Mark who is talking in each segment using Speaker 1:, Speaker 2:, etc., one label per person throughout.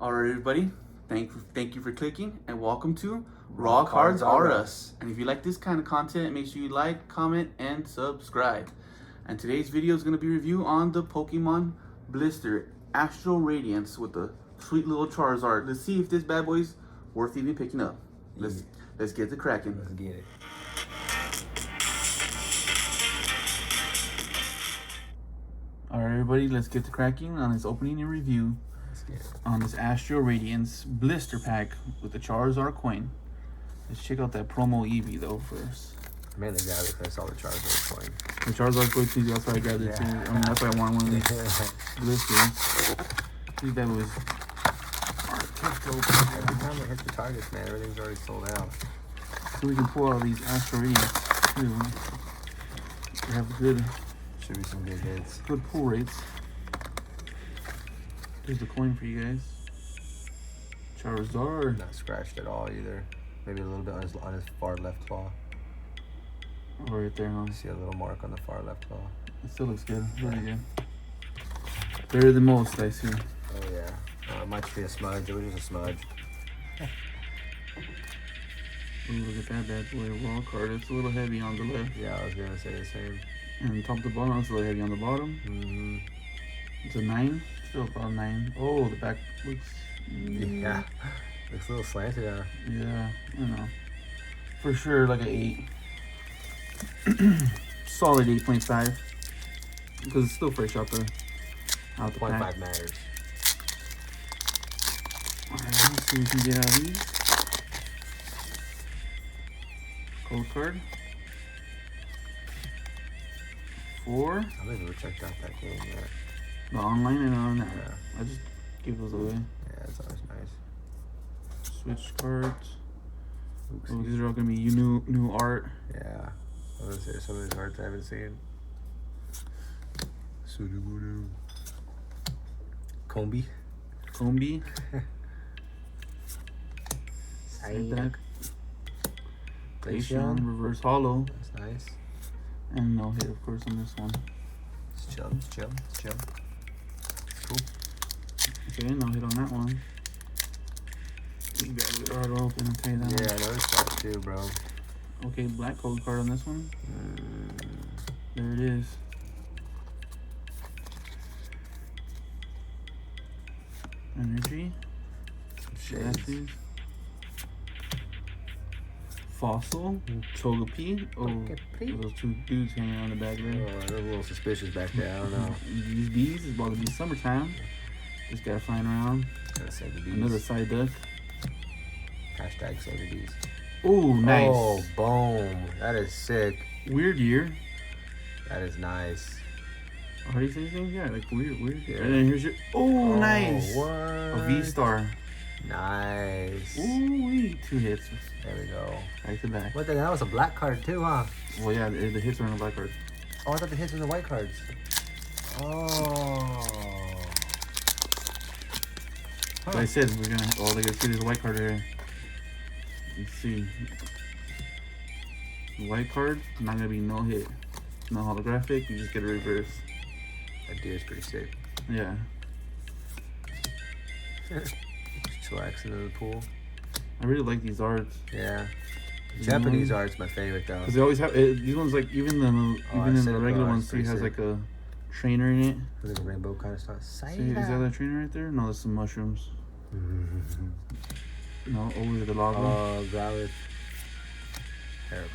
Speaker 1: Alright, everybody, thank you for clicking, and welcome to Raw Cards Are Us. And if you like this kind of content, make sure you like, comment, and subscribe. And today's video is going to be a review on the Pokemon Blister Astro Radiance with the sweet little Charizard. Let's see if this bad boy's worth even picking up. Let's get to cracking.
Speaker 2: Let's get it.
Speaker 1: Alright, everybody, let's get to cracking on this opening and review on this Astro Radiance blister pack with the Charizard coin. Let's check out that promo Eevee though first.
Speaker 2: I mainly grabbed it because I saw the Charizard coin.
Speaker 1: The Charizard coin too, that's why I grabbed it too. I mean, that's why I want one of these blisters. These bad boys are tough to open.
Speaker 2: Every time I hit the targets, man, everything's already sold out.
Speaker 1: So we can pull out these Astro Radiance too. We have good,
Speaker 2: Should be some good hits.
Speaker 1: good pull rates. Here's the coin for you guys. Charizard.
Speaker 2: Not scratched at all either. Maybe a little bit on his far left claw.
Speaker 1: Oh, right there, huh?
Speaker 2: I see a little mark on the far left claw.
Speaker 1: It still looks good. Really good. Better than most, I see.
Speaker 2: Oh yeah. It might be a smudge. It was just a smudge.
Speaker 1: Ooh, look at that bad boy. Raw card. It's a little heavy on the left.
Speaker 2: Yeah, I was gonna say the same.
Speaker 1: And top to bottom, it's a little heavy on the bottom.
Speaker 2: Mm-hmm.
Speaker 1: It's a 9. Still about 9. Oh, the back looks...
Speaker 2: Yeah. Looks a little slanted out.
Speaker 1: Yeah, I know. For sure, like an 8. Solid 8.5. Because it's still fresh out the pack.
Speaker 2: 0.5 matters.
Speaker 1: Alright, let's see what we can get out of these. Code card. 4.
Speaker 2: I've never checked out that game yet.
Speaker 1: The online and on that.
Speaker 2: Yeah.
Speaker 1: I just give those away.
Speaker 2: Yeah, it's always nice.
Speaker 1: Switch cards.
Speaker 2: Oops.
Speaker 1: Oh, these are all gonna be new art.
Speaker 2: Yeah. I was gonna say some of these arts I haven't seen. Sudowoodo. Combi.
Speaker 1: Combi. Psyduck. Glaceon. Reverse Hollow.
Speaker 2: That's nice.
Speaker 1: And no hit, of course, on this one.
Speaker 2: It's chill, it's chill, it's chill. Cool.
Speaker 1: Okay, no hit on that one. You got it right open, I'll tell you that.
Speaker 2: Yeah, I noticed that too, bro.
Speaker 1: Okay, black code card on this one. There it is. Energy. Shades. Fossil. Chogepi. Oh, those two dudes hanging on the back there.
Speaker 2: Oh, they're a little suspicious back there, I don't know.
Speaker 1: These bees is about to be summertime. This guy flying around.
Speaker 2: Gotta save the bees.
Speaker 1: Another Psyduck.
Speaker 2: Hashtag save the bees.
Speaker 1: Oh, nice.
Speaker 2: Oh, boom. That is sick.
Speaker 1: Weird year.
Speaker 2: That is nice.
Speaker 1: Oh, how do you say things? Yeah, like weird year. And then here's your... Oh, nice.
Speaker 2: What?
Speaker 1: A V-Star.
Speaker 2: Nice.
Speaker 1: Ooh, 2 hits.
Speaker 2: There we go.
Speaker 1: Back to back.
Speaker 2: What the hell? That was a black card too, huh?
Speaker 1: Well, yeah, the hits are on the black card.
Speaker 2: Oh, I thought the hits were the white cards. Oh.
Speaker 1: Like I said, we're gonna... Oh, look, see, there's a white card here. Let's see. The white card, not gonna be no hit. No holographic, you just get a reverse.
Speaker 2: That deer's pretty sick.
Speaker 1: Yeah.
Speaker 2: Chillaxing in the pool.
Speaker 1: I really like these arts.
Speaker 2: Yeah. Japanese art's my favorite though.
Speaker 1: Because they always have these ones, like even in the regular ones, too, has like a trainer in it.
Speaker 2: Like a rainbow kind of stuff.
Speaker 1: See, is that a trainer right there? No, that's some mushrooms. No, over the logo.
Speaker 2: Oh, Growlithe.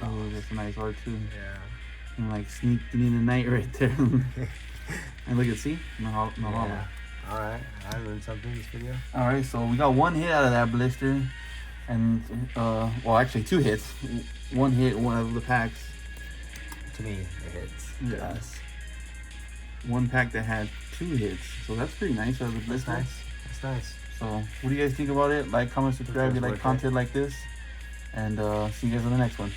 Speaker 1: Oh, that's a nice art too.
Speaker 2: Yeah.
Speaker 1: And like sneaked in the night right there. And look at, see? No hollow.
Speaker 2: Alright, I learned something in this video.
Speaker 1: Alright, so we got 1 hit out of that blister. And, well, actually 2 hits. 1 hit, one of the packs.
Speaker 2: To me, it hits.
Speaker 1: Yeah.
Speaker 2: Us.
Speaker 1: 1 pack that had 2 hits. So that's pretty nice out of the blister.
Speaker 2: That's nice. That's nice.
Speaker 1: So, what do you guys think about it? Like, comment, subscribe if you like content like this. And see you guys on the next one.